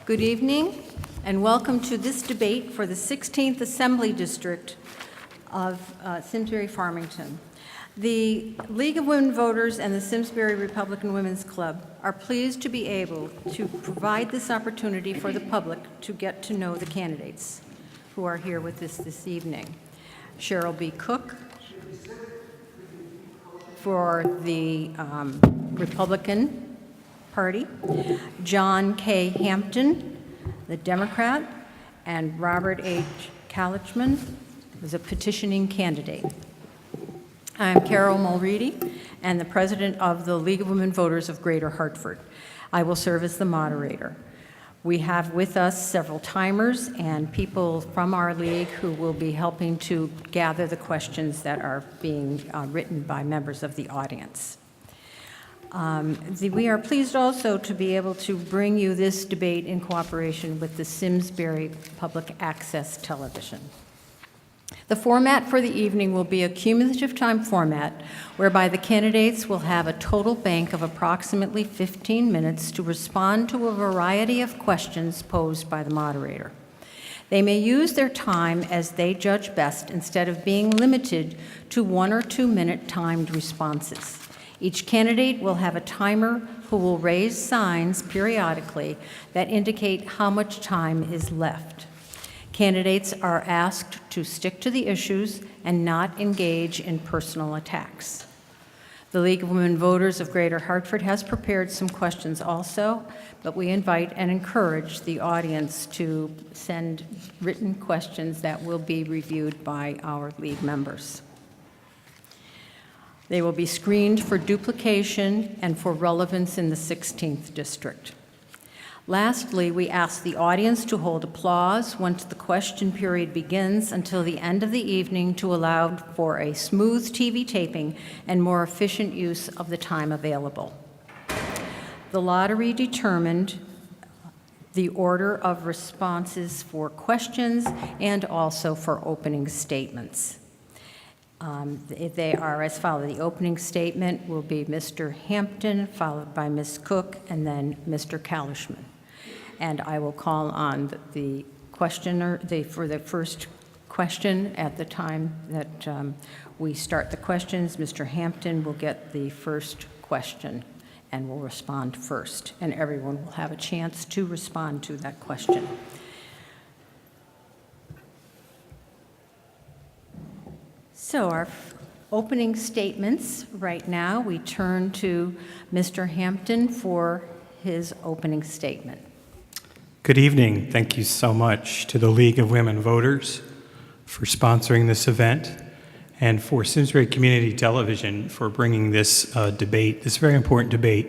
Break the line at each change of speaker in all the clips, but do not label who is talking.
Good evening, and welcome to this debate for the 16th Assembly District of Simsbury Farmington. The League of Women Voters and the Simsbury Republican Women's Club are pleased to be able to provide this opportunity for the public to get to know the candidates who are here with us this evening. Cheryl B. Cook for the Republican Party, John K. Hampton, the Democrat, and Robert H. Kalechman is a petitioning candidate. I'm Carol Mulready, and the president of the League of Women Voters of Greater Hartford. I will serve as the moderator. We have with us several timers and people from our league who will be helping to gather the questions that are being written by members of the audience. We are pleased also to be able to bring you this debate in cooperation with the Simsbury Public Access Television. The format for the evening will be a cumulative time format whereby the candidates will have a total bank of approximately 15 minutes to respond to a variety of questions posed by the moderator. They may use their time as they judge best instead of being limited to 1 or 2 minute timed responses. Each candidate will have a timer who will raise signs periodically that indicate how much time is left. Candidates are asked to stick to the issues and not engage in personal attacks. The League of Women Voters of Greater Hartford has prepared some questions also, but we invite and encourage the audience to send written questions that will be reviewed by our league members. They will be screened for duplication and for relevance in the 16th district. Lastly, we ask the audience to hold applause once the question period begins until the end of the evening to allow for a smooth TV taping and more efficient use of the time available. The lottery determined the order of responses for questions and also for opening statements. They are as follows. The opening statement will be Mr. Hampton, followed by Ms. Cook, and then Mr. Kalechman. And I will call on the questioner for the first question at the time that we start the questions. Mr. Hampton will get the first question and will respond first, and everyone will have a chance to respond to that question. So our opening statements right now, we turn to Mr. Hampton for his opening statement.
Good evening. Thank you so much to the League of Women Voters for sponsoring this event and for Simsbury Community Television for bringing this debate, this very important debate,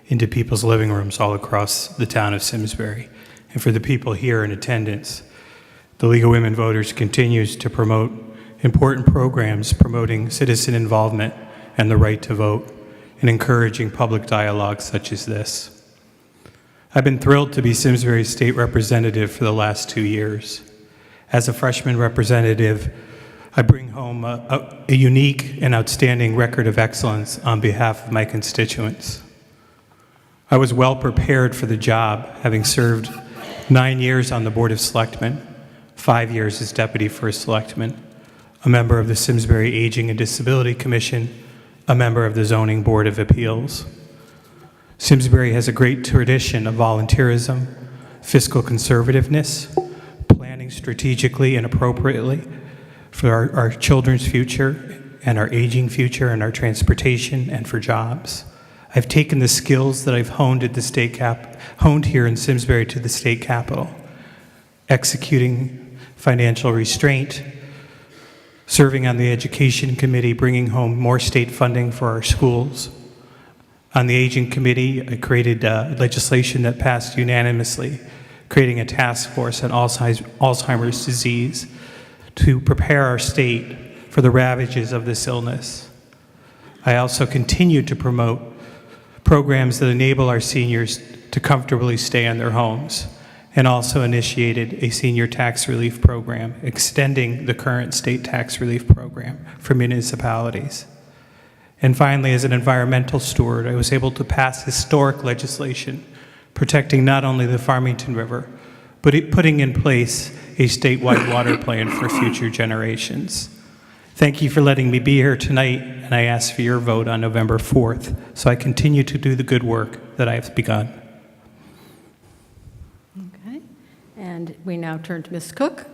into people's living rooms all across the town of Simsbury. And for the people here in attendance, the League of Women Voters continues to promote important programs promoting citizen involvement and the right to vote and encouraging public dialogue such as this. I've been thrilled to be Simsbury's state representative for the last 2 years. As a freshman representative, I bring home a unique and outstanding record of excellence on behalf of my constituents. I was well prepared for the job, having served 9 years on the Board of Selectmen, 5 years as Deputy First Selectman, a member of the Simsbury Aging and Disability Commission, a member of the Zoning Board of Appeals. Simsbury has a great tradition of volunteerism, fiscal conservativeness, planning strategically and appropriately for our children's future and our aging future and our transportation and for jobs. I've taken the skills that I've honed here in Simsbury to the state capitol, executing financial restraint, serving on the Education Committee, bringing home more state funding for our schools. On the Aging Committee, I created legislation that passed unanimously, creating a task force on Alzheimer's disease to prepare our state for the ravages of this illness. I also continue to promote programs that enable our seniors to comfortably stay in their homes, and also initiated a senior tax relief program, extending the current state tax relief program for municipalities. And finally, as an environmental steward, I was able to pass historic legislation protecting not only the Farmington River, but putting in place a statewide water plan for future generations. Thank you for letting me be here tonight, and I ask for your vote on November 4th so I continue to do the good work that I have begun.
Okay. And we now turn to Ms. Cook.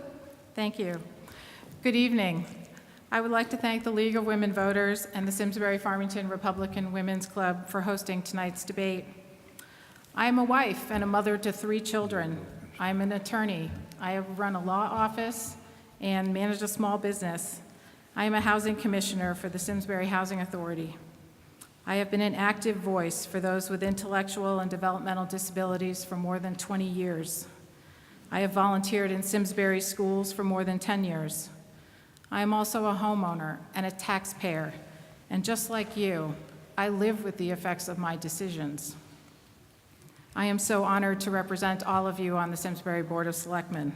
Thank you. Good evening. I would like to thank the League of Women Voters and the Simsbury Farmington Republican Women's Club for hosting tonight's debate. I am a wife and a mother to 3 children. I am an attorney. I have run a law office and managed a small business. I am a housing commissioner for the Simsbury Housing Authority. I have been an active voice for those with intellectual and developmental disabilities for more than 20 years. I have volunteered in Simsbury schools for more than 10 years. I am also a homeowner and a taxpayer, and just like you, I live with the effects of my decisions. I am so honored to represent all of you on the Simsbury Board of Selectmen.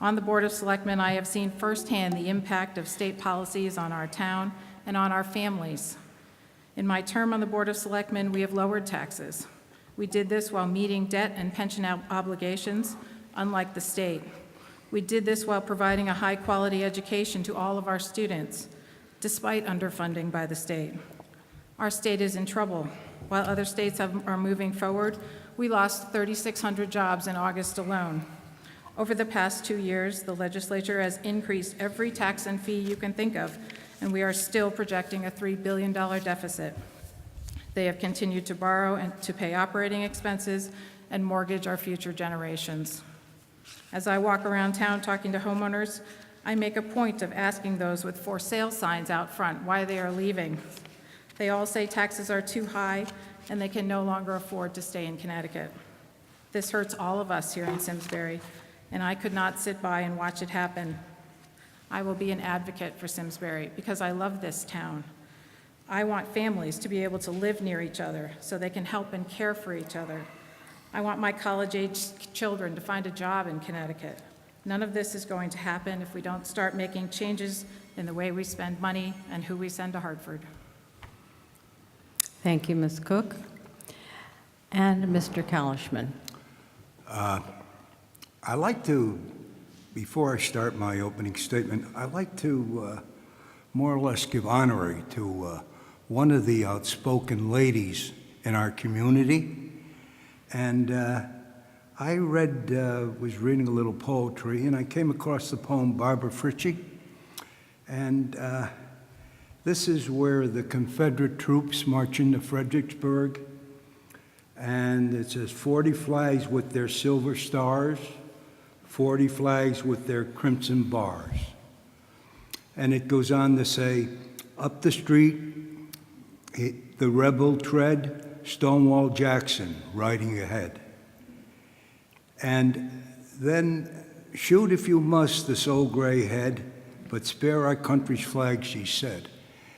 On the Board of Selectmen, I have seen firsthand the impact of state policies on our town and on our families. In my term on the Board of Selectmen, we have lowered taxes. We did this while meeting debt and pension obligations, unlike the state. We did this while providing a high-quality education to all of our students, despite underfunding by the state. Our state is in trouble. While other states are moving forward, we lost 3,600 jobs in August alone. Over the past 2 years, the legislature has increased every tax and fee you can think of, and we are still projecting a $3 billion deficit. They have continued to borrow and to pay operating expenses and mortgage our future generations. As I walk around town talking to homeowners, I make a point of asking those with for sale signs out front why they are leaving. They all say taxes are too high and they can no longer afford to stay in Connecticut. This hurts all of us here in Simsbury, and I could not sit by and watch it happen. I will be an advocate for Simsbury because I love this town. I want families to be able to live near each other so they can help and care for each other. I want my college-age children to find a job in Connecticut. None of this is going to happen if we don't start making changes in the way we spend money and who we send to Hartford.
Thank you, Ms. Cook. And Mr. Kalechman.
I like to, before I start my opening statement, I like to more or less give honor to one of the outspoken ladies in our community. And I was reading a little poetry, and I came across the poem Barbara Fritchie. And this is where the Confederate troops march into Fredericksburg. And it says, 40 flags with their silver stars, 40 flags with their crimson bars. And it goes on to say, up the street, the rebel tread, Stonewall Jackson riding ahead. And then, shoot if you must this old gray head, but spare our country's flag, she said.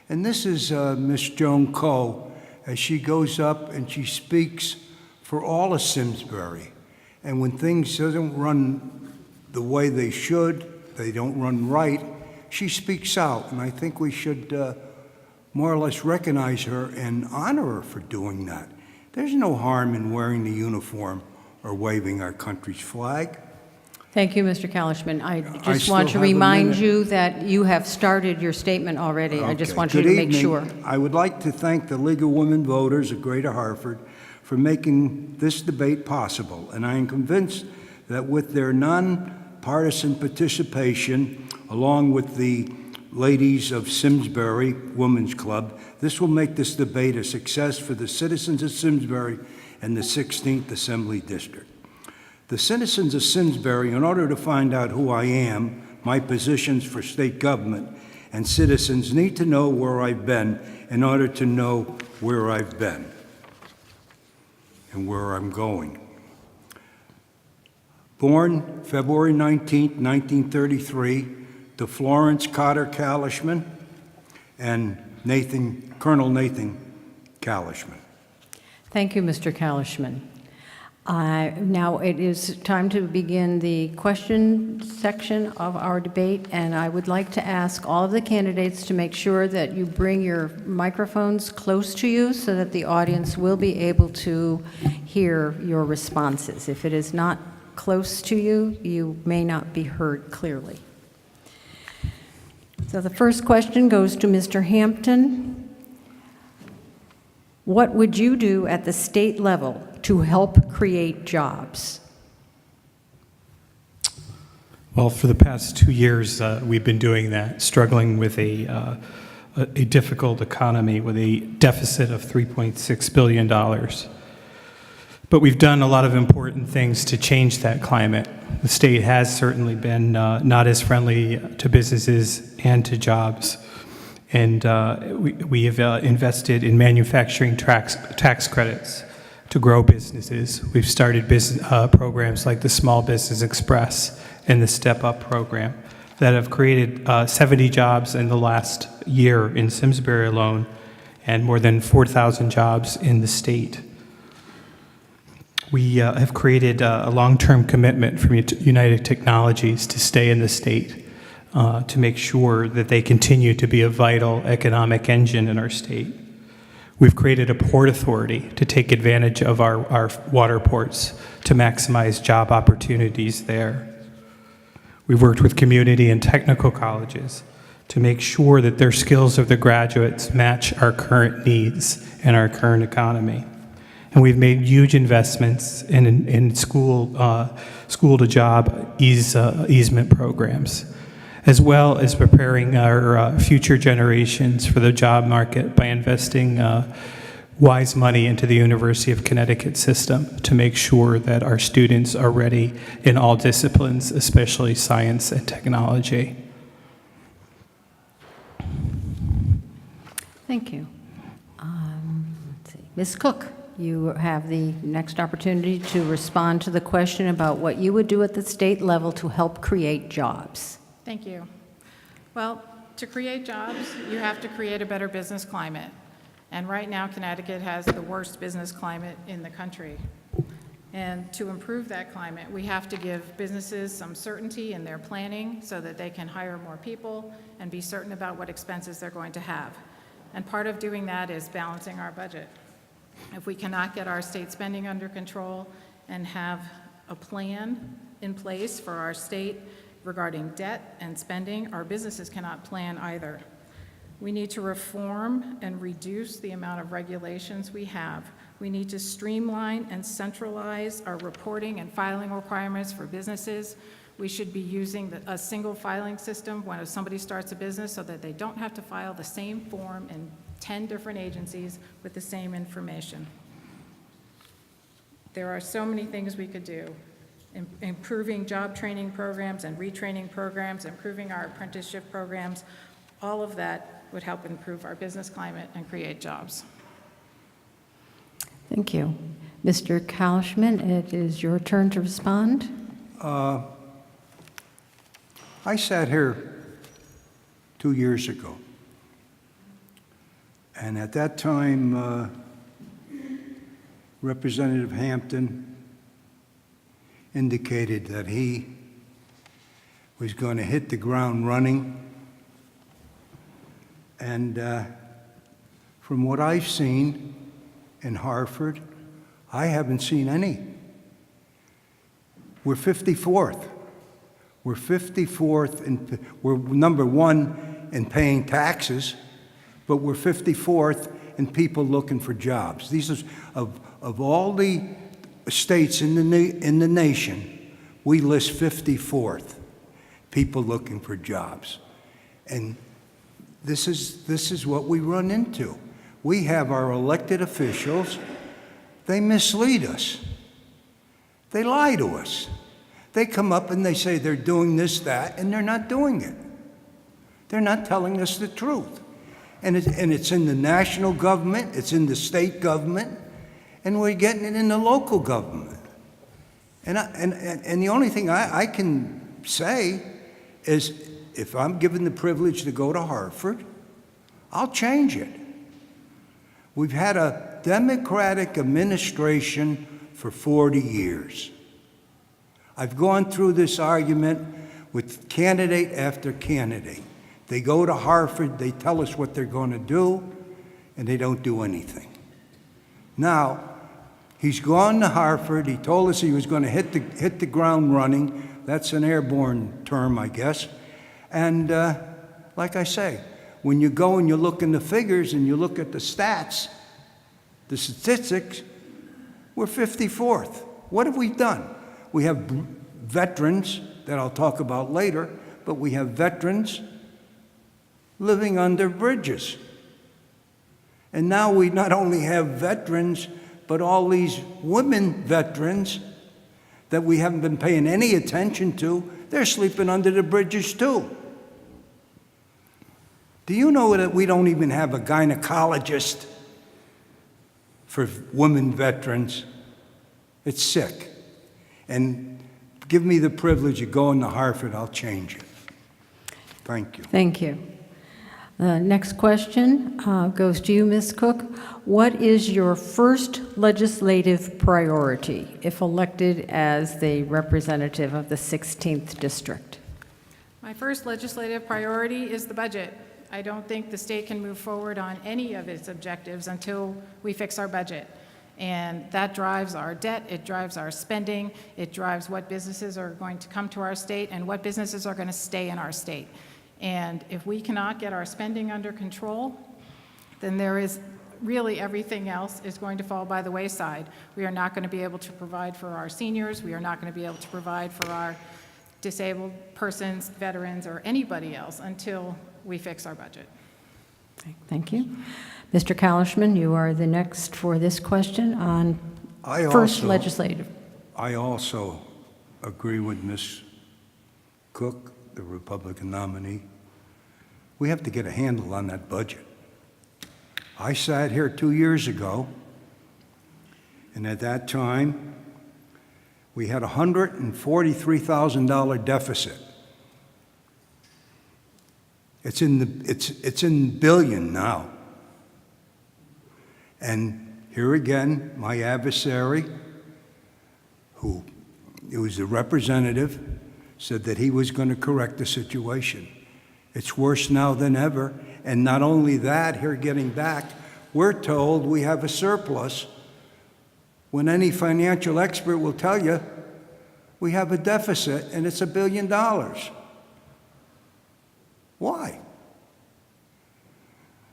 And this is Miss Joan Coe, as she goes up and she speaks for all of Simsbury. And when things don't run the way they should, they don't run right, she speaks out. And I think we should more or less recognize her and honor her for doing that. There's no harm in wearing the uniform or waving our country's flag.
Thank you, Mr. Kalechman. I just
still
want to
have a
remind
minute.
you that you have started your statement already. I just
Okay.
want you
Good
to make
evening.
sure.
I would like to thank the League of Women Voters of Greater Hartford for making this debate possible, and I am convinced that with their nonpartisan participation, along with the ladies of Simsbury Women's Club, this will make this debate a success for the citizens of Simsbury and the 16th Assembly District. The citizens of Simsbury, in order to find out who I am, my positions for state government, and citizens need to know where I've been in order to know where I've been and where I'm going. Born February 19, 1933, to Florence Cotter Kalechman and Colonel Nathan Kalechman.
Thank you, Mr. Kalechman. Now it is time to begin the question section of our debate, and I would like to ask all of the candidates to make sure that you bring your microphones close to you so that the audience will be able to hear your responses. If it is not close to you, you may not be heard clearly. So the first question goes to Mr. Hampton. What would you do at the state level to help create jobs?
Well, for the past 2 years, we've been doing that, struggling with a difficult economy with a deficit of $3.6 billion. But we've done a lot of important things to change that climate. The state has certainly been not as friendly to businesses and to jobs. And we have invested in manufacturing tax credits to grow businesses. We've started programs like the Small Business Express and the Step Up program that have created 70 jobs in the last year in Simsbury alone, and more than 4,000 jobs in the state. We have created a long-term commitment from United Technologies to stay in the state, to make sure that they continue to be a vital economic engine in our state. We've created a port authority to take advantage of our water ports to maximize job opportunities there. We've worked with community and technical colleges to make sure that their skills of the graduates match our current needs and our current economy. And we've made huge investments in school-to-job easement programs, as well as preparing our future generations for the job market by investing wise money into the University of Connecticut system to make sure that our students are ready in all disciplines, especially science and technology.
Thank you. Let's see. Ms. Cook, you have the next opportunity to respond to the question about what you would do at the state level to help create jobs.
Thank you. Well, to create jobs, you have to create a better business climate. And right now, Connecticut has the worst business climate in the country. And to improve that climate, we have to give businesses some certainty in their planning so that they can hire more people and be certain about what expenses they're going to have. And part of doing that is balancing our budget. If we cannot get our state spending under control and have a plan in place for our state regarding debt and spending, our businesses cannot plan either. We need to reform and reduce the amount of regulations we have. We need to streamline and centralize our reporting and filing requirements for businesses. We should be using a single filing system when somebody starts a business so that they don't have to file the same form in 10 different agencies with the same information. There are so many things we could do. Improving job training programs and retraining programs, improving our apprenticeship programs, all of that would help improve our business climate and create jobs.
Thank you. Mr. Kalechman, it is your turn to respond.
I sat here 2 years ago, and at that time, Representative Hampton indicated that he was going to hit the ground running. And from what I've seen in Hartford, I haven't seen any. We're 54th. We're 54th, we're number one in paying taxes, but we're 54th in people looking for jobs. These are, of all the states in the nation, we list 54th, people looking for jobs. And this is what we run into. We have our elected officials, they mislead us. They lie to us. They come up and they say they're doing this, that, and they're not doing it. They're not telling us the truth. And it's in the national government, it's in the state government, and we're getting it in the local government. And the only thing I can say is, if I'm given the privilege to go to Hartford, I'll change it. We've had a Democratic administration for 40 years. I've gone through this argument with candidate after candidate. They go to Harvard, they tell us what they're going to do, and they don't do anything. Now, he's gone to Harvard. He told us he was going to hit the ground running. That's an airborne term, I guess. And like I say, when you go and you look in the figures and you look at the stats, the statistics, we're 54th. What have we done? We have veterans that I'll talk about later, but we have veterans living under bridges. And now we not only have veterans, but all these women veterans that we haven't been paying any attention to, they're sleeping under the bridges too. Do you know that we don't even have a gynecologist for women veterans? It's sick. And give me the privilege of going to Harvard, I'll change it. Thank you.
Thank you. Next question goes to you, Ms. Cook. What is your first legislative priority if elected as the representative of the 16th District?
My first legislative priority is the budget. I don't think the state can move forward on any of its objectives until we fix our budget. And that drives our debt, it drives our spending, it drives what businesses are going to come to our state and what businesses are going to stay in our state. And if we cannot get our spending under control, then there is really everything else is going to fall by the wayside. We are not going to be able to provide for our seniors, we are not going to be able to provide for our disabled persons, veterans, or anybody else until we fix our budget.
Thank you. Mr. Kalechman, you are the next for this question on first legislative.
I also agree with Ms. Cook, the Republican nominee. We have to get a handle on that budget. I sat here 2 years ago, and at that time, we had a $143,000 deficit. It's in billion now. And here again, my adversary, who was a representative, said that he was going to correct the situation. It's worse now than ever. And not only that, here getting back, we're told we have a surplus when any financial expert will tell you we have a deficit and it's $1 billion. Why?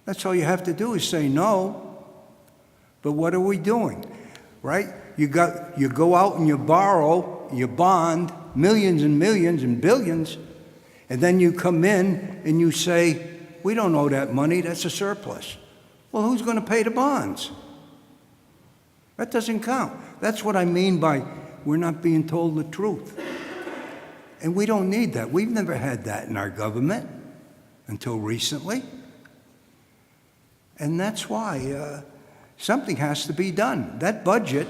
That's all you have to do is say no. But what are we doing, right? You go out and you borrow, you bond millions and millions and billions, and then you come in and you say, we don't owe that money, that's a surplus. Well, who's going to pay the bonds? That doesn't count. That's what I mean by we're not being told the truth. And we don't need that. We've never had that in our government until recently. And that's why something has to be done. That budget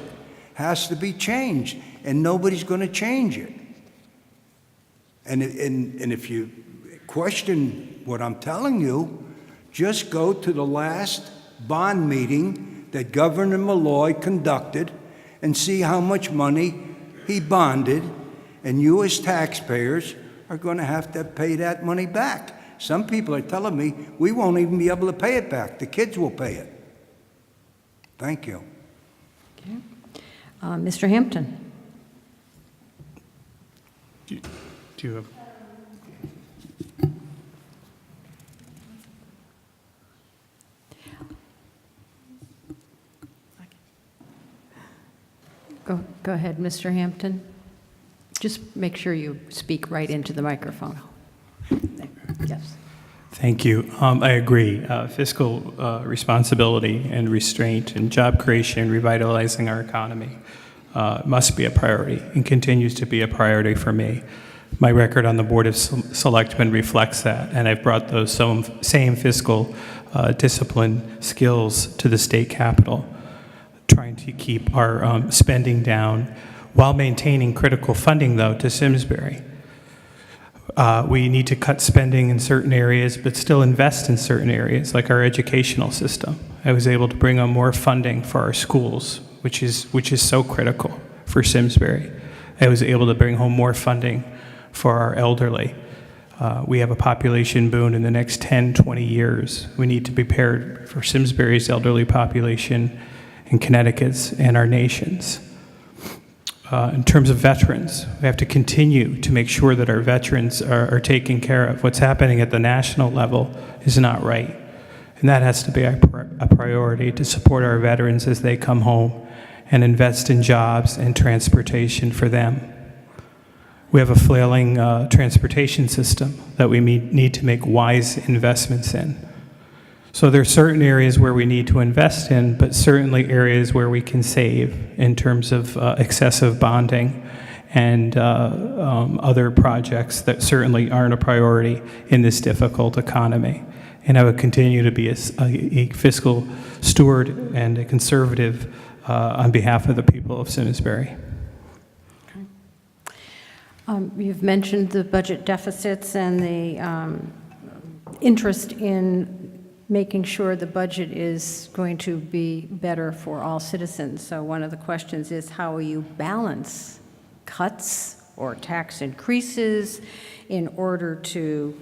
has to be changed, and nobody's going to change it. And if you question what I'm telling you, just go to the last bond meeting that Governor Malloy conducted and see how much money he bonded, and you as taxpayers are going to have to pay that money back. Some people are telling me we won't even be able to pay it back. The kids will pay it. Thank you.
Okay. Mr. Hampton.
Do you have?
Go ahead, Mr. Hampton. Just make sure you speak right into the microphone. Yes.
Thank you. I agree. Fiscal responsibility and restraint and job creation and revitalizing our economy must be a priority and continues to be a priority for me. My record on the Board of Selectmen reflects that, and I've brought those same fiscal discipline skills to the state capitol, trying to keep our spending down while maintaining critical funding, though, to Simsbury. We need to cut spending in certain areas, but still invest in certain areas, like our educational system. I was able to bring on more funding for our schools, which is so critical for Simsbury. I was able to bring home more funding for our elderly. We have a population boom in the next 10, 20 years. We need to be prepared for Simsbury's elderly population in Connecticut's and our nation's. In terms of veterans, we have to continue to make sure that our veterans are taken care of. What's happening at the national level is not right. And that has to be a priority, to support our veterans as they come home and invest in jobs and transportation for them. We have a flailing transportation system that we need to make wise investments in. So there are certain areas where we need to invest in, but certainly areas where we can save in terms of excessive bonding and other projects that certainly aren't a priority in this difficult economy. And I would continue to be a fiscal steward and a conservative on behalf of the people of Simsbury.
You've mentioned the budget deficits and the interest in making sure the budget is going to be better for all citizens. So one of the questions is, how will you balance cuts or tax increases in order to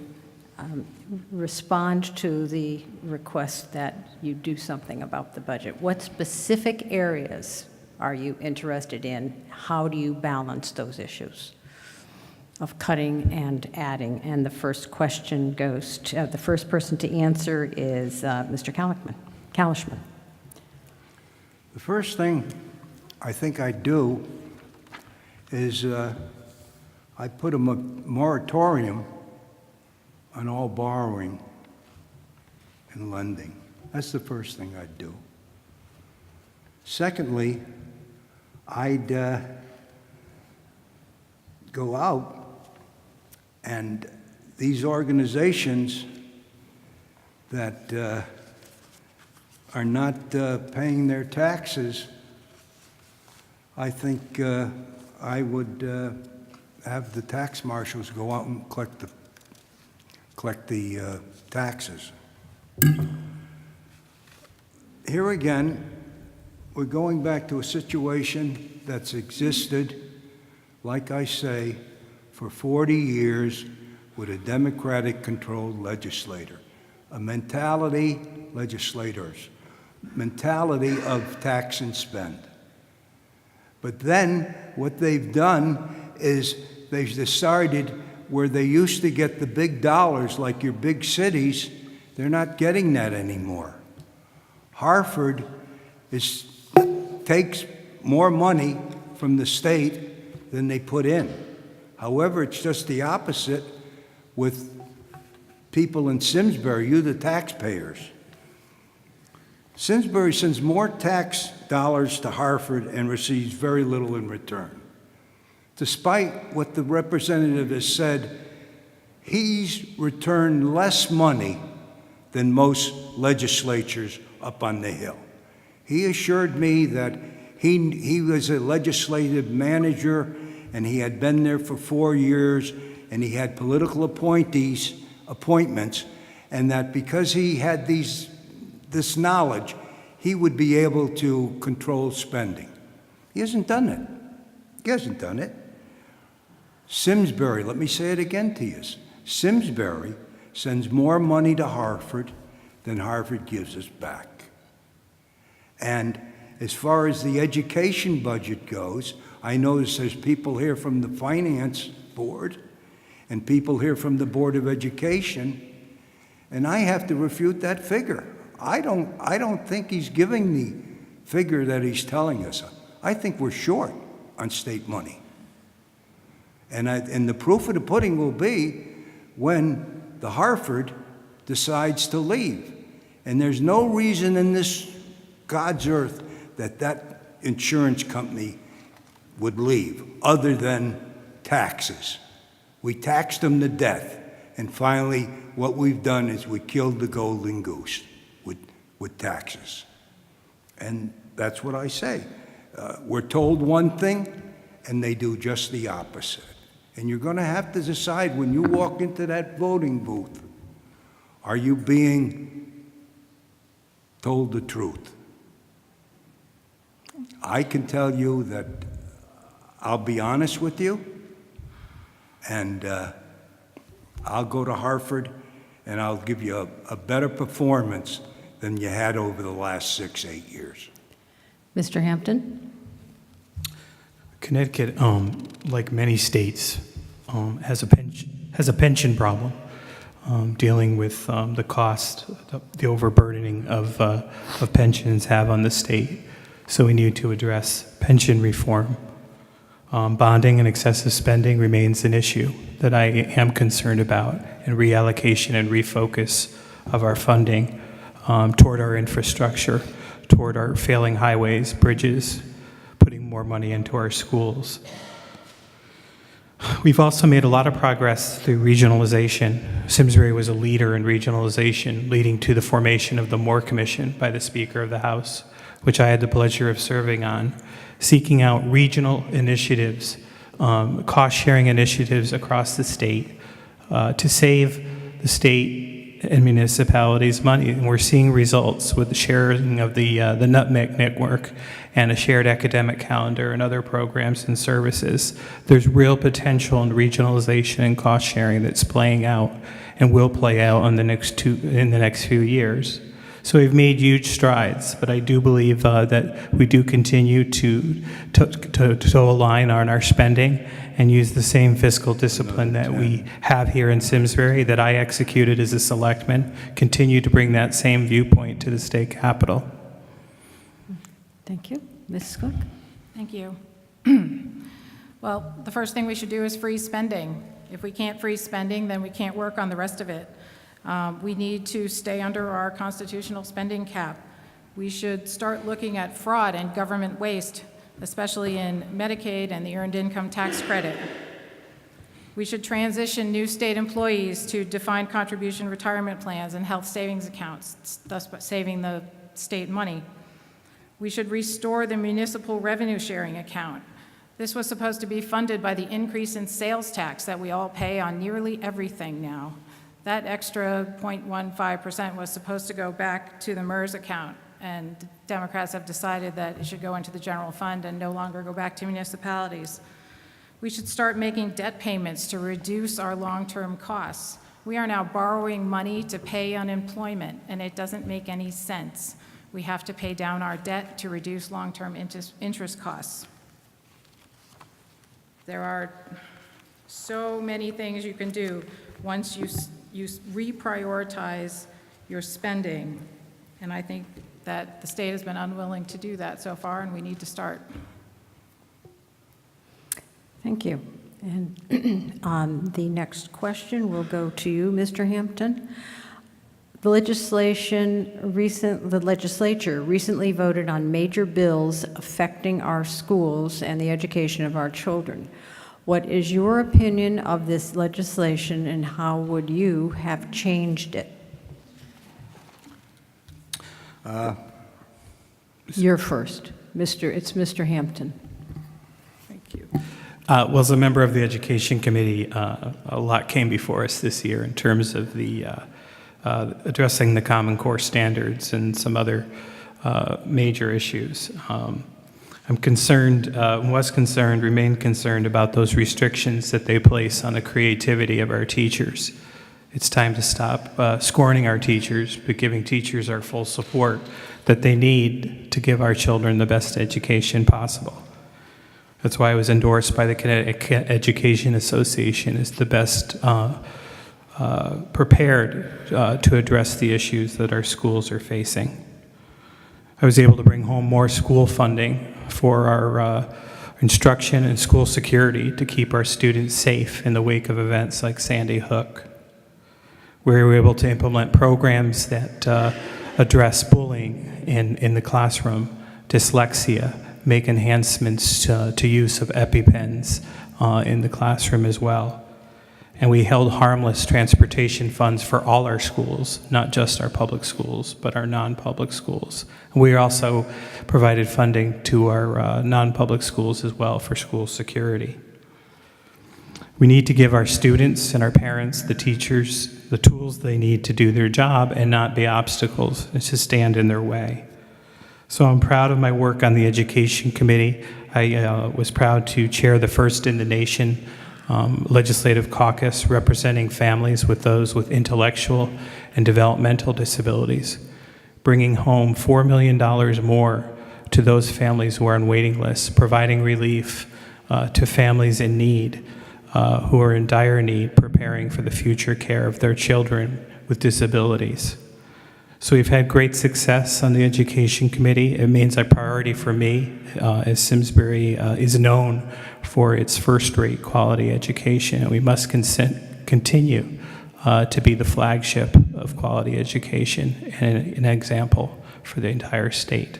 respond to the request that you do something about the budget? What specific areas are you interested in? How do you balance those issues of cutting and adding? And the first question goes to, the first person to answer is Mr. Kalechman.
The first thing I think I do is I put a moratorium on all borrowing and lending. That's the first thing I'd do. Secondly, I'd go out, and these organizations that are not paying their taxes, I think I would have the tax marshals go out and collect the taxes. Here again, we're going back to a situation that's existed, like I say, for 40 years with a Democratic-controlled legislator, a mentality, legislators, mentality of tax and spend. But then what they've done is they've decided where they used to get the big dollars, like your big cities, they're not getting that anymore. Hartford takes more money from the state than they put in. However, it's just the opposite with people in Simsbury, you the taxpayers. Simsbury sends more tax dollars to Hartford and receives very little in return. Despite what the representative has said, he's returned less money than most legislatures up on the Hill. He assured me that he was a legislative manager and he had been there for 4 years and he had political appointments, and that because he had this knowledge, he would be able to control spending. He hasn't done it. He hasn't done it. Simsbury, let me say it again to you. Simsbury sends more money to Hartford than Hartford gives us back. And as far as the education budget goes, I notice there's people here from the Finance Board and people here from the Board of Education, and I have to refute that figure. I don't think he's giving the figure that he's telling us. I think we're short on state money. And the proof of the pudding will be when the Hartford decides to leave. And there's no reason in this God's earth that insurance company would leave other than taxes. We taxed them to death. And finally, what we've done is we killed the golden goose with taxes. And that's what I say. We're told one thing, and they do just the opposite. And you're going to have to decide when you walk into that voting booth, are you being told the truth? I can tell you that I'll be honest with you, and I'll go to Hartford, and I'll give you a better performance than you had over the last 6, 8 years.
Mr. Hampton?
Connecticut, like many states, has a pension problem, dealing with the cost, the overburdening of pensions have on the state. So we need to address pension reform. Bonding and excessive spending remains an issue that I am concerned about, and reallocation and refocus of our funding toward our infrastructure, toward our failing highways, bridges, putting more money into our schools. We've also made a lot of progress through regionalization. Simsbury was a leader in regionalization, leading to the formation of the Moore Commission by the Speaker of the House, which I had the pleasure of serving on, seeking out regional initiatives, cost-sharing initiatives across the state to save the state and municipalities money. And we're seeing results with the sharing of the Nutmeg Network and a shared academic calendar and other programs and services. There's real potential in regionalization and cost-sharing that's playing out and will play out in the next few years. So we've made huge strides, but I do believe that we do continue to align on our spending and use the same fiscal discipline that we have here in Simsbury, that I executed as a selectman, continue to bring that same viewpoint to the state capitol.
Thank you. Mrs. Cook?
Thank you. Well, the first thing we should do is freeze spending. If we can't freeze spending, then we can't work on the rest of it. We need to stay under our constitutional spending cap. We should start looking at fraud and government waste, especially in Medicaid and the Earned Income Tax Credit. We should transition new state employees to defined contribution retirement plans and health savings accounts, thus saving the state money. We should restore the municipal revenue sharing account. This was supposed to be funded by the increase in sales tax that we all pay on nearly everything now. That extra 0.15% was supposed to go back to the MERS account, and Democrats have decided that it should go into the general fund and no longer go back to municipalities. We should start making debt payments to reduce our long-term costs. We are now borrowing money to pay unemployment, and it doesn't make any sense. We have to pay down our debt to reduce long-term interest costs. There are so many things you can do once you reprioritize your spending, and I think that the state has been unwilling to do that so far, and we need to start.
Thank you. And the next question will go to you, Mr. Hampton. The legislature recently voted on major bills affecting our schools and the education of our children. What is your opinion of this legislation, and how would you have changed it? You're first. It's Mr. Hampton.
Thank you. Well, as a member of the Education Committee, a lot came before us this year in terms of the addressing the Common Core standards and some other major issues. I'm concerned, remain concerned about those restrictions that they place on the creativity of our teachers. It's time to stop scorning our teachers, but giving teachers our full support that they need to give our children the best education possible. That's why I was endorsed by the Connecticut Education Association as the best prepared to address the issues that our schools are facing. I was able to bring home more school funding for our instruction and school security to keep our students safe in the wake of events like Sandy Hook. We were able to implement programs that address bullying in the classroom, dyslexia, make enhancements to use of EpiPens in the classroom as well. And we held harmless transportation funds for all our schools, not just our public schools, but our non-public schools. We also provided funding to our non-public schools as well for school security. We need to give our students and our parents, the teachers, the tools they need to do their job and not be obstacles and to stand in their way. So I'm proud of my work on the Education Committee. I was proud to chair the first in the nation legislative caucus representing families with those with intellectual and developmental disabilities, bringing home $4 million more to those families who are on waiting lists, providing relief to families in need who are in dire need, preparing for the future care of their children with disabilities. So we've had great success on the Education Committee. It means a priority for me, as Simsbury is known for its first-rate quality education, and we must continue to be the flagship of quality education and an example for the entire state.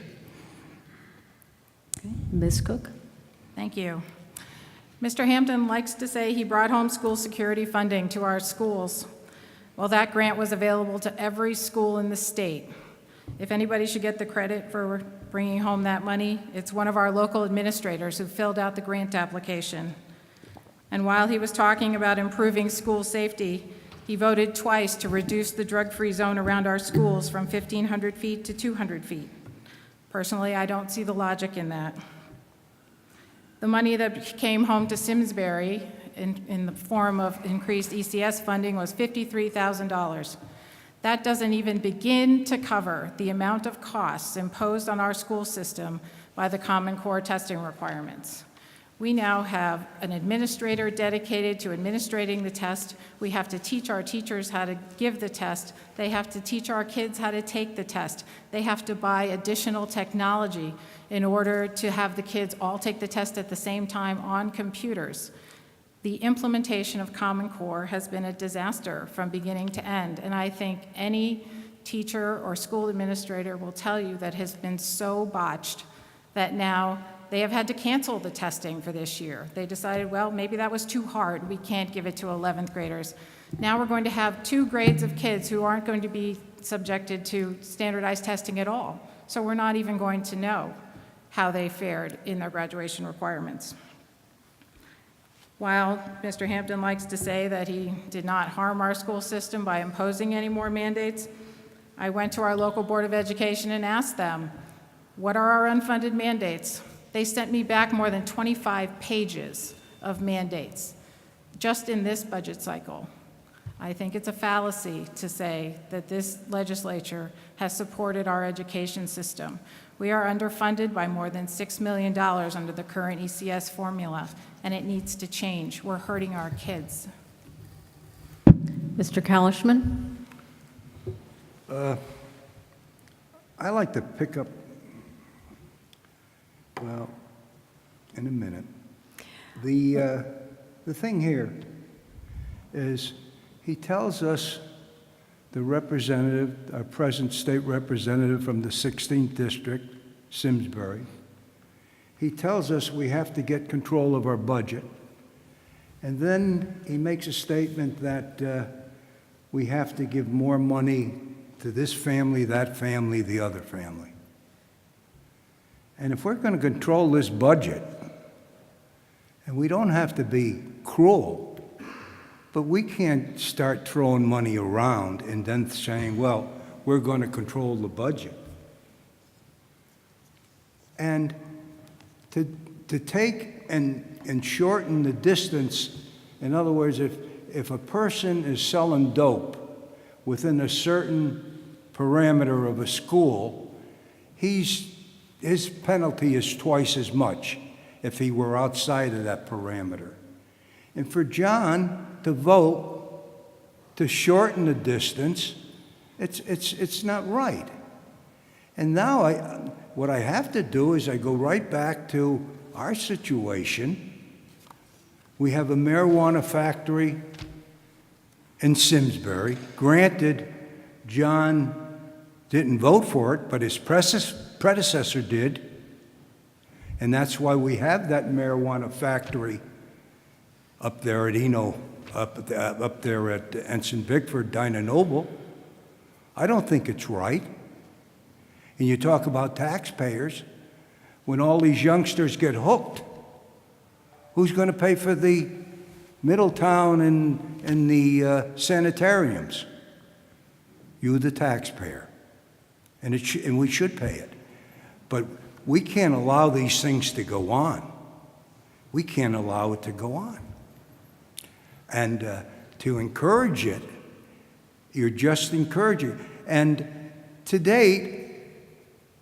Okay. Ms. Cook?
Thank you. Mr. Hampton likes to say he brought home school security funding to our schools. Well, that grant was available to every school in the state. If anybody should get the credit for bringing home that money, it's one of our local administrators who filled out the grant application. And while he was talking about improving school safety, he voted twice to reduce the drug-free zone around our schools from 1,500 feet to 200 feet. Personally, I don't see the logic in that. The money that came home to Simsbury in the form of increased ECS funding was $53,000. That doesn't even begin to cover the amount of costs imposed on our school system by the Common Core testing requirements. We now have an administrator dedicated to administrating the test. We have to teach our teachers how to give the test. They have to teach our kids how to take the test. They have to buy additional technology in order to have the kids all take the test at the same time on computers. The implementation of Common Core has been a disaster from beginning to end, and I think any teacher or school administrator will tell you that has been so botched that now they have had to cancel the testing for this year. They decided, well, maybe that was too hard. We can't give it to 11th graders. Now we're going to have 2 grades of kids who aren't going to be subjected to standardized testing at all. So we're not even going to know how they fared in their graduation requirements. While Mr. Hampton likes to say that he did not harm our school system by imposing any more mandates, I went to our local Board of Education and asked them, what are our unfunded mandates? They sent me back more than 25 pages of mandates just in this budget cycle. I think it's a fallacy to say that this legislature has supported our education system. We are underfunded by more than $6 million under the current ECS formula, and it needs to change. We're hurting our kids.
Mr. Kalechman?
I like to pick up, well, in a minute. The thing here is he tells us, the representative, our present state representative from the 16th district, Simsbury, he tells us we have to get control of our budget. And then he makes a statement that we have to give more money to this family, that family, the other family. And if we're going to control this budget, and we don't have to be cruel, but we can't start throwing money around and then saying, well, we're going to control the budget. And to take and shorten the distance, in other words, if a person is selling dope within a certain parameter of a school, his penalty is twice as much if he were outside of that parameter. And for John to vote to shorten the distance, it's not right. And now what I have to do is I go right back to our situation. We have a marijuana factory in Simsbury. Granted, John didn't vote for it, but his predecessor did. And that's why we have that marijuana factory up there at up there at Ensign Bickford, Dinah Noble. I don't think it's right. And you talk about taxpayers. When all these youngsters get hooked, who's going to pay for the Middletown and the sanitariums? You, the taxpayer. And we should pay it. But we can't allow these things to go on. We can't allow it to go on. And to encourage it, you're just encouraging. And to date,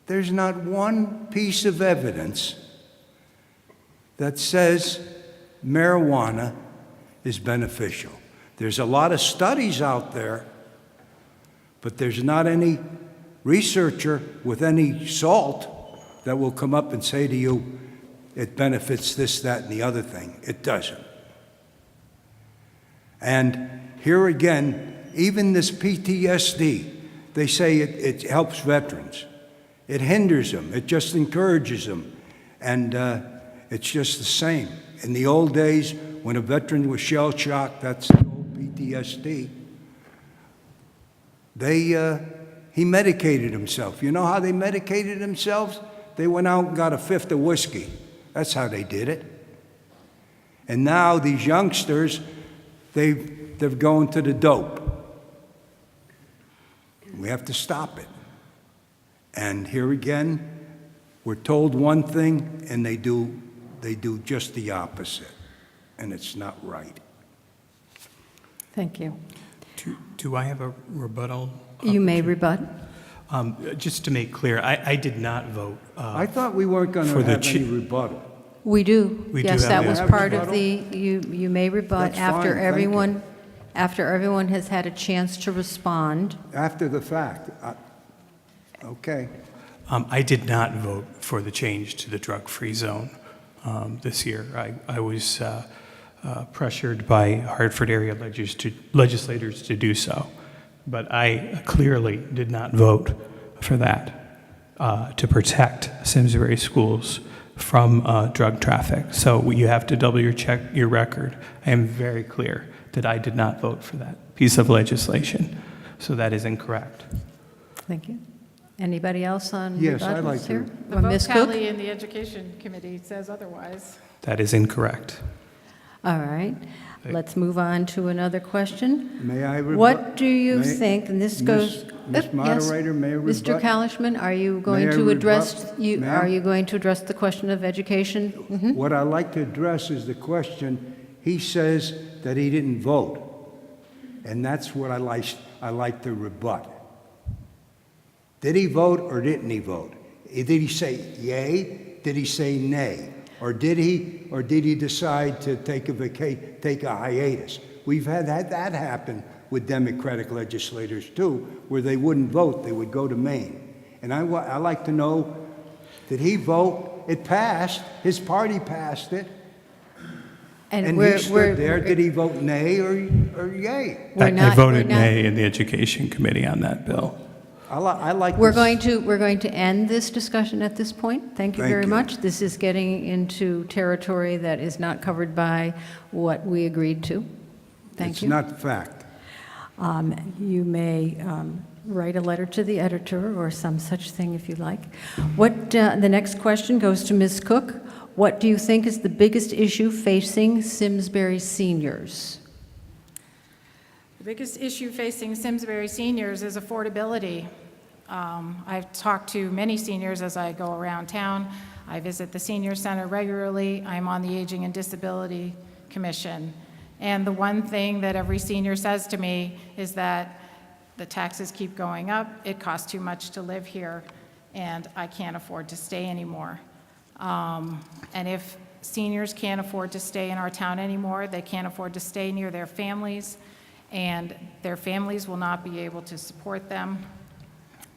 there's not one piece of evidence that says marijuana is beneficial. There's a lot of studies out there, but there's not any researcher with any salt that will come up and say to you, it benefits this, that, and the other thing. It doesn't. And here again, even this PTSD, they say it helps veterans. It hinders them. It just encourages them. And it's just the same. In the old days, when a veteran was shell-shocked, that's the old PTSD, he medicated himself. You know how they medicated themselves? They went out and got a fifth of whiskey. That's how they did it. And now these youngsters, they're going to the dope. We have to stop it. And here again, we're told one thing, and they do just the opposite, and it's not right.
Thank you.
Do I have a rebuttal?
You may rebut.
Just to make clear, I did not vote.
I thought we weren't going to
for the
have any rebuttal.
We do.
We do
Yes,
have
that
that.
was
Have
part of
rebuttal?
the, you may rebut
That's
after
fine, thank you.
after everyone has had a chance to respond.
After the fact. Okay.
I did not vote for the change to the drug-free zone this year. I was pressured by Hartford area legislators to do so, but I clearly did not vote for that to protect Simsbury schools from drug traffic. So you have to double check your record. I am very clear that I did not vote for that piece of legislation, so that is incorrect.
Thank you. Anybody else on
Yes, I'd like
rebuttals
to.
here?
The
Or
vote
Ms. Cook?
tally in the Education Committee says otherwise.
That is incorrect.
All right. Let's move on to another question.
May I rebut?
What do you
May-
think, and this
Miss-
goes...
Miss
Yes.
Moderator, may I
Mr.
rebut?
Kalechman, are you
May
going
I
to address,
rebut,
are
ma'am?
you going to address the question of education? Mhm.
What I'd like to address is the question, he says that he didn't vote. And that's what I like to rebut. Did he vote or didn't he vote? Did he say yay? Did he say nay? Or did he decide to take a hiatus? We've had that happen with Democratic legislators too, where they wouldn't vote, they would go to Maine. And I like to know, did he vote? It passed, his party passed it, and he stood there. Did he vote nay or yay?
We're
I
not-
voted
we're not-
nay in the Education Committee on that bill.
I like
We're
this.
going to end this discussion at this point. Thank you
Thank
very
you.
much. This is getting into territory that is not covered by what we agreed to. Thank you.
It's not fact.
You may write a letter to the editor or some such thing if you like. The next question goes to Ms. Cook. What do you think is the biggest issue facing Simsbury seniors?
The biggest issue facing Simsbury seniors is affordability. I've talked to many seniors as I go around town. I visit the senior center regularly. I'm on the Aging and Disability Commission. And the one thing that every senior says to me is that the taxes keep going up, it costs too much to live here, and I can't afford to stay anymore. And if seniors can't afford to stay in our town anymore, they can't afford to stay near their families, and their families will not be able to support them,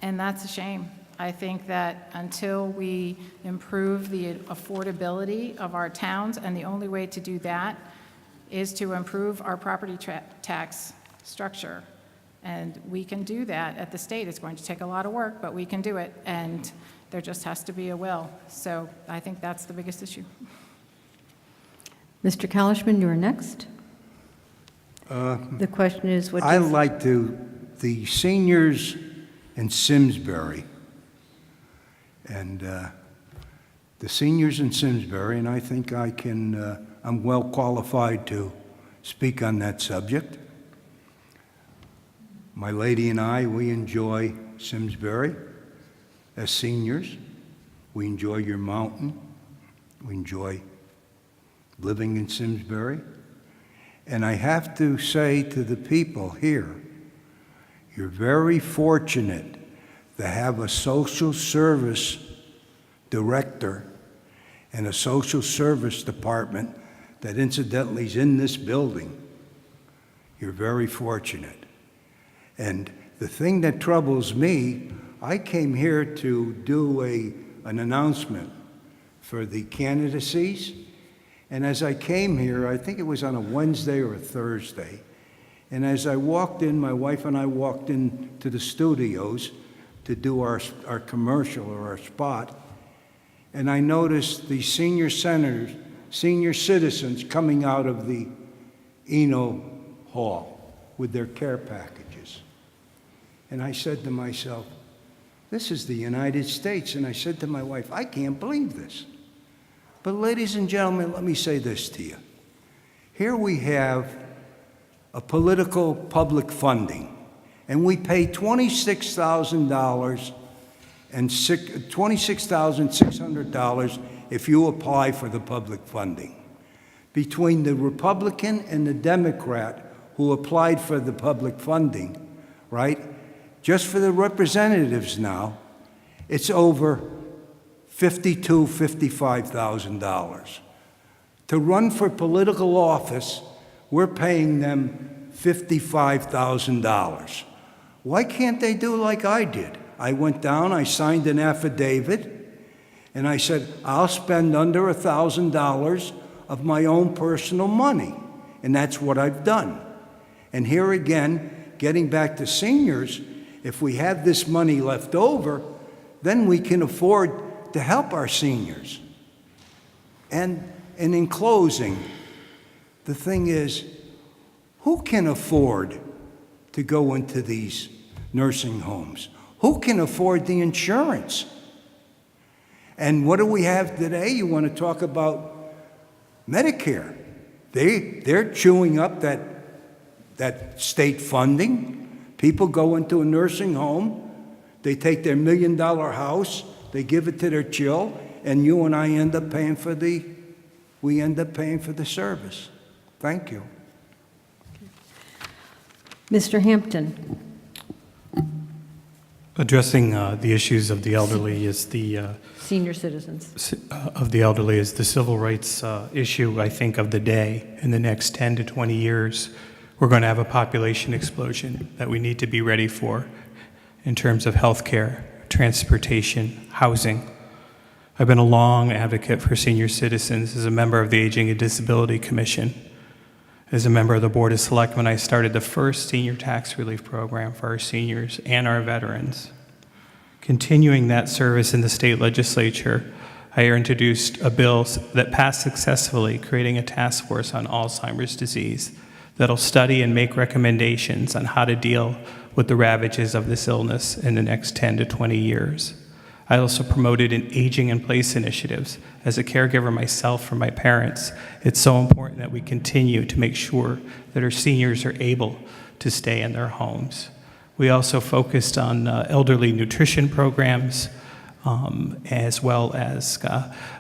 and that's a shame. I think that until we improve the affordability of our towns, and the only way to do that is to improve our property tax structure. And we can do that at the state. It's going to take a lot of work, but we can do it, and there just has to be a will. So I think that's the biggest issue.
Mr. Kalechman, you're next. The question is, what do you...
The seniors in Simsbury, and the seniors in Simsbury, and I think I'm well qualified to speak on that subject. My lady and I, we enjoy Simsbury as seniors. We enjoy your mountain. We enjoy living in Simsbury. And I have to say to the people here, you're very fortunate to have a social service director and a social service department that incidentally is in this building. You're very fortunate. And the thing that troubles me, I came here to do an announcement for the candidacies. And as I came here, I think it was on a Wednesday or a Thursday, and as I walked in, my wife and I walked into the studios to do our commercial or our spot, and I noticed the senior citizens coming out of the Eno Hall with their care packages. And I said to myself, this is the United States. And I said to my wife, I can't believe this. But ladies and gentlemen, let me say this to you. Here we have a political public funding, and we pay $26,000 and $26,600 if you apply for the public funding. Between the Republican and the Democrat who applied for the public funding, right, just for the representatives now, it's over $55,000. To run for political office, we're paying them $55,000. Why can't they do like I did? I went down, I signed an affidavit, and I said, I'll spend under $1,000 of my own personal money. And that's what I've done. And here again, getting back to seniors, if we have this money left over, then we can afford to help our seniors. And in closing, the thing is, who can afford to go into these nursing homes? Who can afford the insurance? And what do we have today? You want to talk about Medicare. They're chewing up that state funding. People go into a nursing home, they take their $1 million house, they give it to their child, and you and I end up paying for the service. Thank you.
Mr. Hampton.
Addressing the issues of the elderly is the
Senior citizens.
is the civil rights issue, I think, of the day. In the next 10 to 20 years, we're going to have a population explosion that we need to be ready for in terms of health care, transportation, housing. I've been a long advocate for senior citizens as a member of the Aging and Disability Commission. As a member of the Board of Selectmen, I started the first senior tax relief program for our seniors and our veterans. Continuing that service in the state legislature, I introduced a bill that passed successfully, creating a task force on Alzheimer's disease that'll study and make recommendations on how to deal with the ravages of this illness in the next 10 to 20 years. I also promoted an aging in place initiatives. As a caregiver myself for my parents, it's so important that we continue to make sure that our seniors are able to stay in their homes. We also focused on elderly nutrition programs, as well as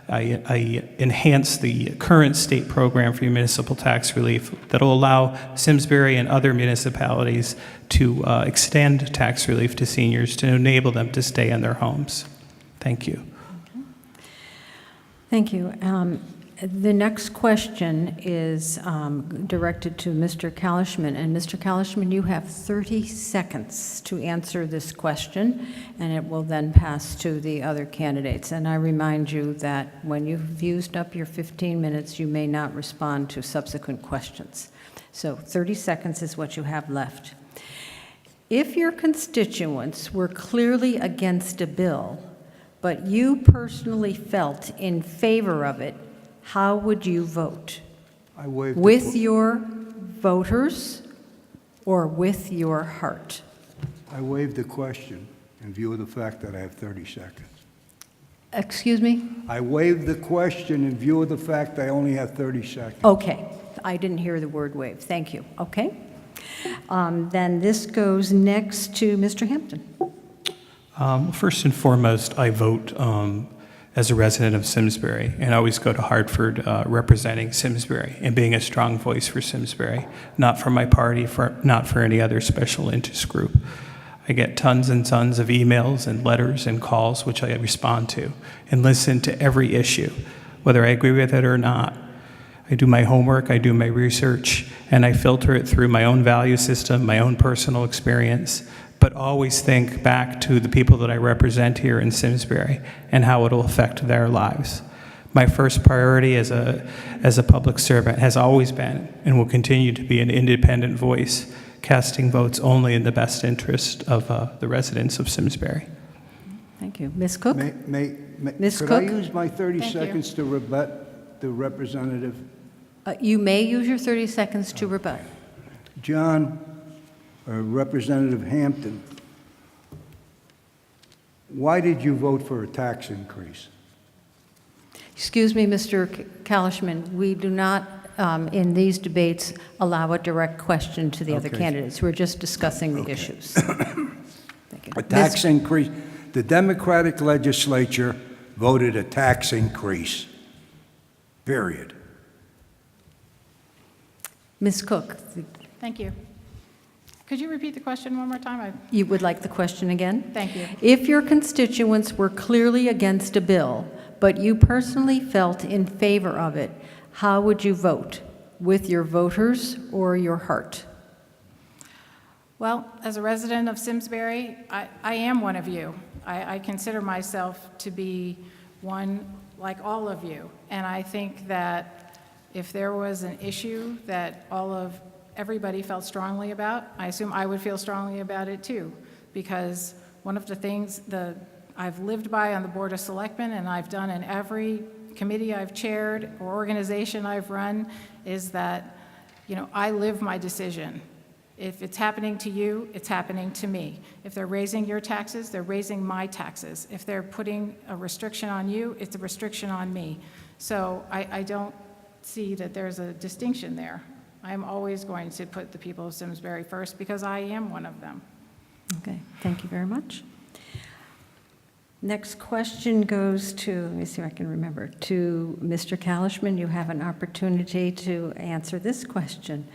I enhanced the current state program for municipal tax relief that will allow Simsbury and other municipalities to extend tax relief to seniors to enable them to stay in their homes. Thank you.
Thank you. The next question is directed to Mr. Kalechman. And Mr. Kalechman, you have 30 seconds to answer this question, and it will then pass to the other candidates. And I remind you that when you've used up your 15 minutes, you may not respond to subsequent questions. So 30 seconds is what you have left. If your constituents were clearly against a bill, but you personally felt in favor of it, how would you vote?
I waived
With your voters or with your heart?
I waived the question in view of the fact that I have 30 seconds.
Excuse me?
I waived the question in view of the fact I only have 30 seconds.
Okay. I didn't hear the word waive. Thank you. Okay. Then this goes next to Mr. Hampton.
First and foremost, I vote as a resident of Simsbury, and always go to Hartford representing Simsbury and being a strong voice for Simsbury, not for my party, not for any other special interest group. I get tons and tons of emails and letters and calls, which I respond to, and listen to every issue, whether I agree with it or not. I do my homework, I do my research, and I filter it through my own value system, my own personal experience, but always think back to the people that I represent here in Simsbury and how it will affect their lives. My first priority as a public servant has always been and will continue to be an independent voice, casting votes only in the best interest of the residents of Simsbury.
Thank you. Ms. Cook? Ms.
Could I
Cook?
use my 30
Thank you.
seconds to rebut the representative?
You may use your 30 seconds to rebut.
John, Representative Hampton, why did you vote for a tax increase?
Excuse me, Mr. Kalechman, we do not, in these debates, allow a direct question to the other
Okay.
candidates. We're just discussing the issues. Thank you.
A tax increase. The Democratic legislature voted a tax increase, period.
Ms. Cook,
Thank you. Could you repeat the question one more time?
you would like the question again?
Thank you.
If your constituents were clearly against a bill, but you personally felt in favor of it, how would you vote? With your voters or your heart?
Well, as a resident of Simsbury, I am one of you. I consider myself to be one like all of you. And I think that if there was an issue that everybody felt strongly about, I assume I would feel strongly about it too. Because one of the things I've lived by on the Board of Selectmen, and I've done in every committee I've chaired or organization I've run, is that, I live my decision. If it's happening to you, it's happening to me. If they're raising your taxes, they're raising my taxes. If they're putting a restriction on you, it's a restriction on me. So I don't see that there's a distinction there. I'm always going to put the people of Simsbury first because I am one of them.
Okay, thank you very much. Next question goes to, let me see if I can remember, to Mr. Kalechman. You have an opportunity to answer this question.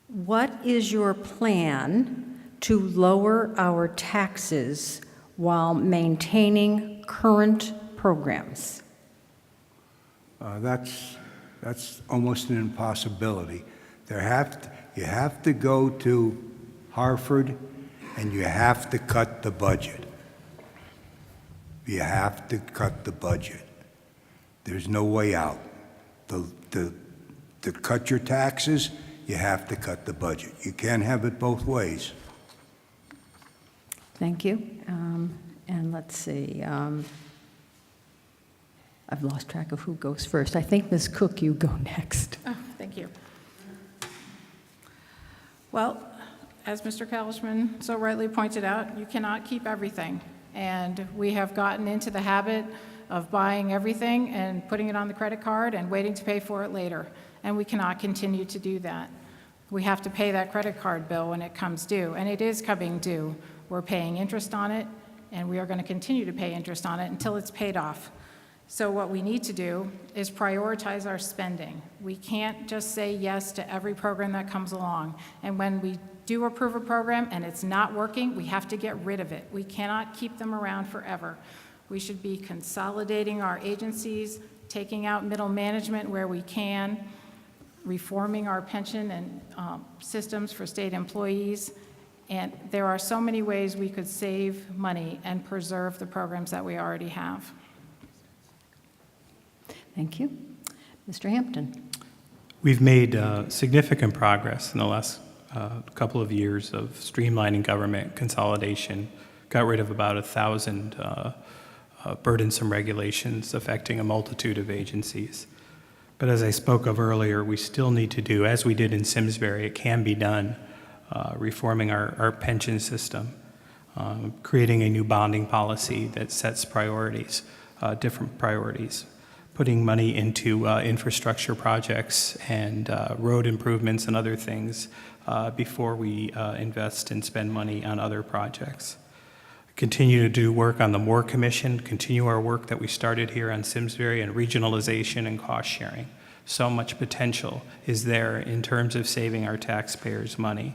What is your plan to lower our taxes while maintaining current programs?
That's almost an impossibility. You have to go to Hartford and you have to cut the budget. You have to cut the budget. There's no way out. To cut your taxes, you have to cut the budget. You can't have it both ways.
Thank you. And let's see. I've lost track of who goes first. I think, Ms. Cook, you go next.
Oh, thank you. Well, as Mr. Kalechman so rightly pointed out, you cannot keep everything. And we have gotten into the habit of buying everything and putting it on the credit card and waiting to pay for it later. And we cannot continue to do that. We have to pay that credit card bill when it comes due, and it is coming due. We're paying interest on it, and we are going to continue to pay interest on it until it's paid off. So what we need to do is prioritize our spending. We can't just say yes to every program that comes along. And when we do approve a program and it's not working, we have to get rid of it. We cannot keep them around forever. We should be consolidating our agencies, taking out middle management where we can, reforming our pension and systems for state employees. And there are so many ways we could save money and preserve the programs that we already have.
Thank you. Mr. Hampton.
We've made significant progress in the last couple of years of streamlining government consolidation, got rid of about 1,000 burdensome regulations affecting a multitude of agencies. But as I spoke of earlier, we still need to do, as we did in Simsbury, it can be done, reforming our pension system, creating a new bonding policy that sets priorities, different priorities, putting money into infrastructure projects and road improvements and other things before we invest and spend money on other projects. Continue to do work on the Moore Commission, continue our work that we started here on Simsbury and regionalization and cost sharing. So much potential is there in terms of saving our taxpayers money.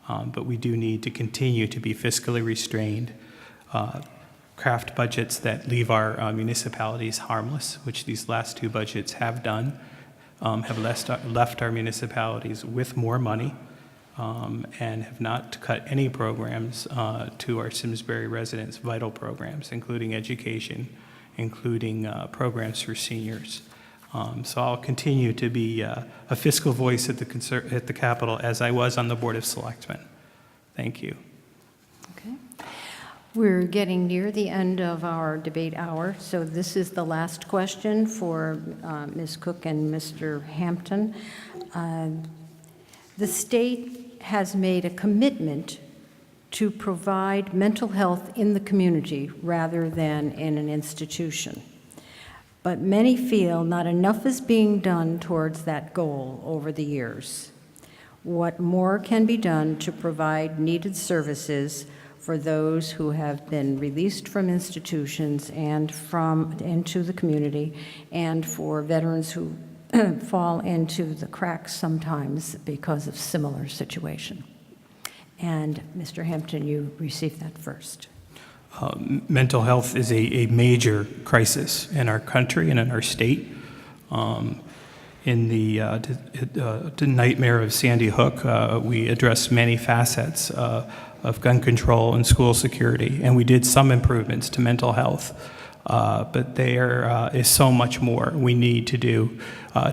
But we do need to continue to be fiscally restrained, craft budgets that leave our municipalities harmless, which these last two budgets have done, have left our municipalities with more money, and have not cut any programs to our Simsbury residents, vital programs, including education, including programs for seniors. So I'll continue to be a fiscal voice at the Capitol as I was on the Board of Selectmen. Thank you.
Okay. We're getting near the end of our debate hour, so this is the last question for Ms. Cook and Mr. Hampton. The state has made a commitment to provide mental health in the community rather than in an institution. But many feel not enough is being done towards that goal over the years. What more can be done to provide needed services for those who have been released from institutions and into the community, and for veterans who fall into the cracks sometimes because of similar situation? And Mr. Hampton, you received that first.
Mental health is a major crisis in our country and in our state. In the nightmare of Sandy Hook, we addressed many facets of gun control and school security, and we did some improvements to mental health. But there is so much more we need to do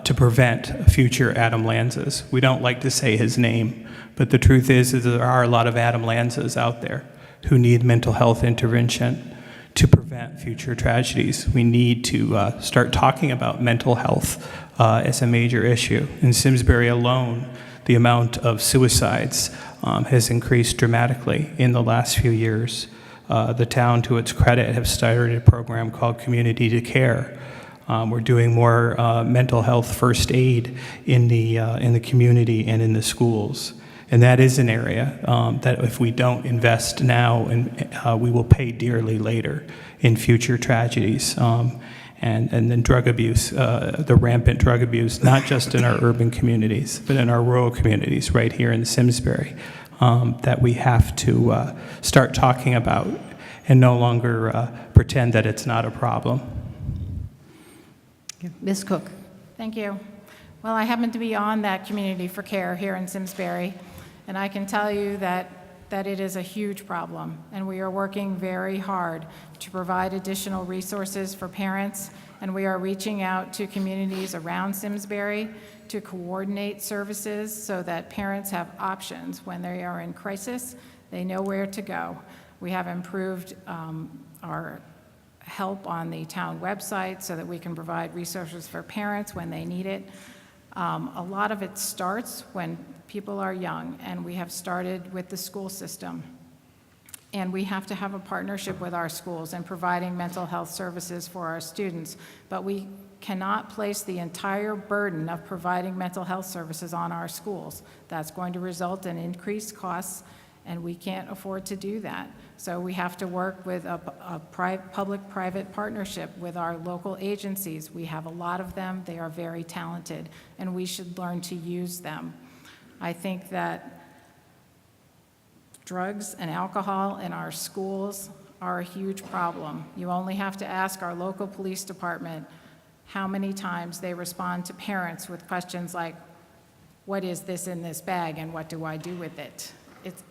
to prevent future Adam Lanzas. We don't like to say his name, but the truth is there are a lot of Adam Lanzas out there who need mental health intervention to prevent future tragedies. We need to start talking about mental health as a major issue. In Simsbury alone, the amount of suicides has increased dramatically in the last few years. The town, to its credit, have started a program called Community to Care. We're doing more mental health first aid in the community and in the schools. And that is an area that if we don't invest now, we will pay dearly later in future tragedies. And then drug abuse, the rampant drug abuse, not just in our urban communities, but in our rural communities right here in Simsbury, that we have to start talking about and no longer pretend that it's not a problem.
Ms. Cook.
Thank you. Well, I happen to be on that Community for Care here in Simsbury, and I can tell you that it is a huge problem, and we are working very hard to provide additional resources for parents, and we are reaching out to communities around Simsbury to coordinate services so that parents have options when they are in crisis. They know where to go. We have improved our help on the town website so that we can provide resources for parents when they need it. A lot of it starts when people are young, and we have started with the school system. And we have to have a partnership with our schools in providing mental health services for our students. But we cannot place the entire burden of providing mental health services on our schools. That's going to result in increased costs, and we can't afford to do that. So we have to work with a public-private partnership with our local agencies. We have a lot of them. They are very talented, and we should learn to use them. I think that drugs and alcohol in our schools are a huge problem. You only have to ask our local police department how many times they respond to parents with questions like, what is this in this bag and what do I do with it?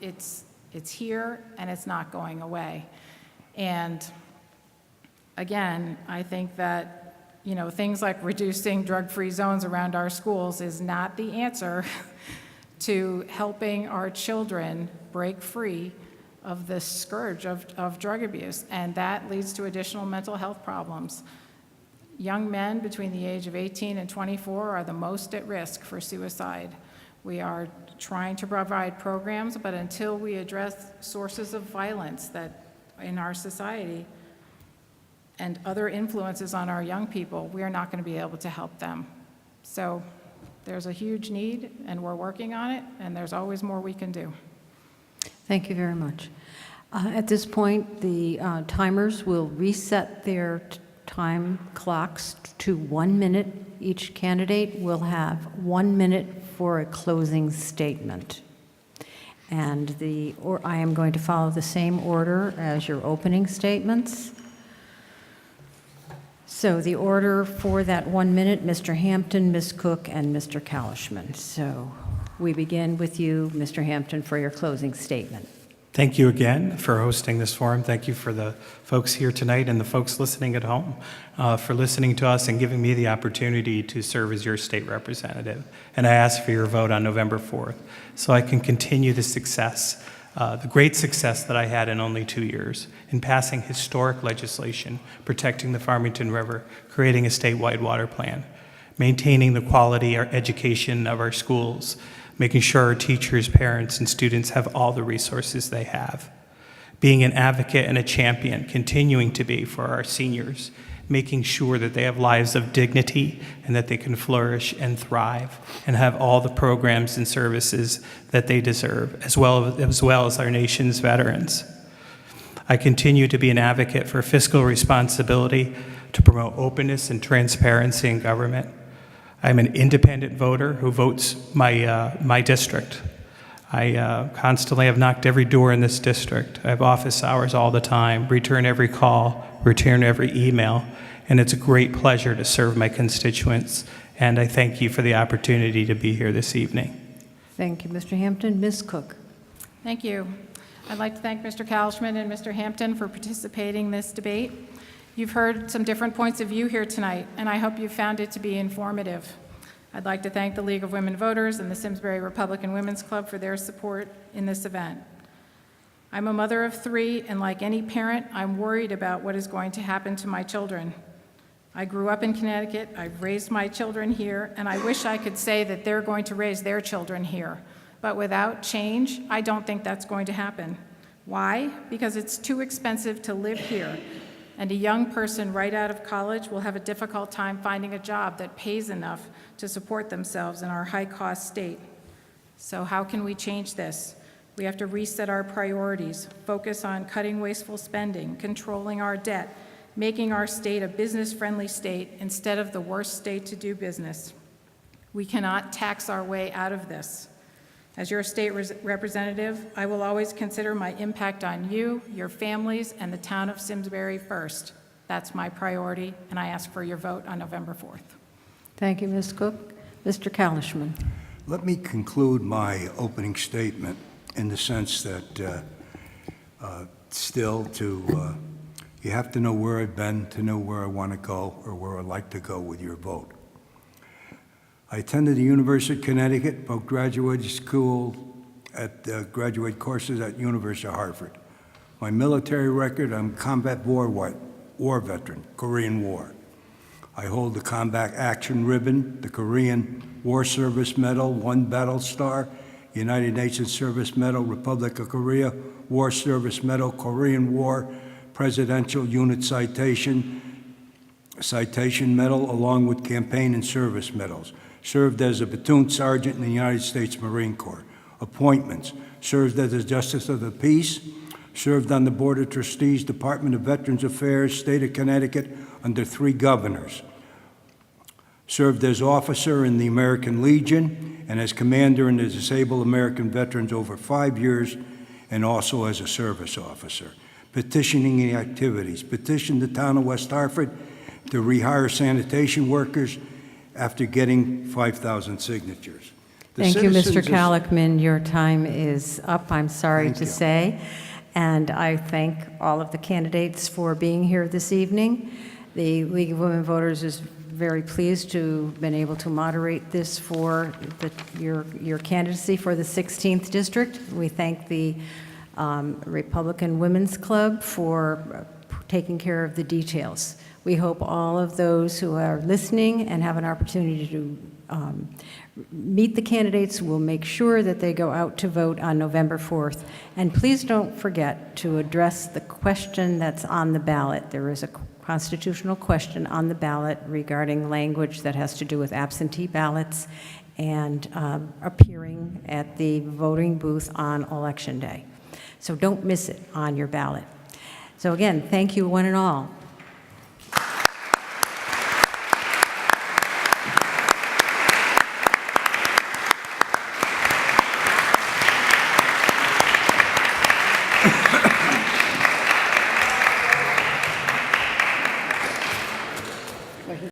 It's here and it's not going away. And again, I think that, things like reducing drug-free zones around our schools is not the answer to helping our children break free of the scourge of drug abuse, and that leads to additional mental health problems. Young men between the age of 18 and 24 are the most at risk for suicide. We are trying to provide programs, but until we address sources of violence that in our society and other influences on our young people, we are not going to be able to help them. So there's a huge need, and we're working on it, and there's always more we can do.
Thank you very much. At this point, the timers will reset their time clocks to 1 minute. Each candidate will have 1 minute for a closing statement. And I am going to follow the same order as your opening statements. So the order for that 1 minute, Mr. Hampton, Ms. Cook, and Mr. Kalechman. So we begin with you, Mr. Hampton, for your closing statement.
Thank you again for hosting this forum. Thank you for the folks here tonight and the folks listening at home for listening to us and giving me the opportunity to serve as your state representative. And I ask for your vote on November 4th so I can continue the success, the great success that I had in only 2 years in passing historic legislation, protecting the Farmington River, creating a statewide water plan, maintaining the quality of education of our schools, making sure our teachers, parents, and students have all the resources they have, being an advocate and a champion, continuing to be for our seniors, making sure that they have lives of dignity and that they can flourish and thrive and have all the programs and services that they deserve, as well as our nation's veterans. I continue to be an advocate for fiscal responsibility to promote openness and transparency in government. I'm an independent voter who votes my district. I constantly have knocked every door in this district. I have office hours all the time, return every call, return every email, and it's a great pleasure to serve my constituents, and I thank you for the opportunity to be here this evening.
Thank you, Mr. Hampton. Ms. Cook.
Thank you. I'd like to thank Mr. Kalechman and Mr. Hampton for participating in this debate. You've heard some different points of view here tonight, and I hope you found it to be informative. I'd like to thank the League of Women Voters and the Simsbury Republican Women's Club for their support in this event. I'm a mother of 3, and like any parent, I'm worried about what is going to happen to my children. I grew up in Connecticut, I've raised my children here, and I wish I could say that they're going to raise their children here. But without change, I don't think that's going to happen. Why? Because it's too expensive to live here. And a young person right out of college will have a difficult time finding a job that pays enough to support themselves in our high-cost state. So how can we change this? We have to reset our priorities, focus on cutting wasteful spending, controlling our debt, making our state a business-friendly state instead of the worst state to do business. We cannot tax our way out of this. As your state representative, I will always consider my impact on you, your families, and the town of Simsbury first. That's my priority, and I ask for your vote on November 4th.
Thank you, Ms. Cook. Mr. Kalechman.
Let me conclude my opening statement in the sense that you have to know where I've been to know where I want to go or where I'd like to go with your vote. I attended the University of Connecticut, both graduate school at graduate courses at University of Hartford. My military record, I'm a combat war veteran, Korean War. I hold the Combat Action Ribbon, the Korean War Service Medal, 1 Battle Star, United Nations Service Medal, Republic of Korea, War Service Medal, Korean War, Presidential Unit Citation Medal, along with campaign and service medals. Served as a platoon sergeant in the United States Marine Corps. Appointments: served as a Justice of the Peace, served on the Board of Trustees, Department of Veterans Affairs, State of Connecticut, under 3 governors. Served as officer in the American Legion and as commander in the Disabled American Veterans over 5 years, and also as a service officer. Petitioning activities: petitioned the town of West Hartford to rehire sanitation workers after getting 5,000 signatures.
Thank you, Mr. Kalechman. Your time is up, I'm sorry to say. And I thank all of the candidates for being here this evening. The League of Women Voters is very pleased to have been able to moderate this for your candidacy for the 16th district. We thank the Republican Women's Club for taking care of the details. We hope all of those who are listening and have an opportunity to meet the candidates will make sure that they go out to vote on November 4th. And please don't forget to address the question that's on the ballot. There is a constitutional question on the ballot regarding language that has to do with absentee ballots and appearing at the voting booth on Election Day. So don't miss it on your ballot. So again, thank you one and all.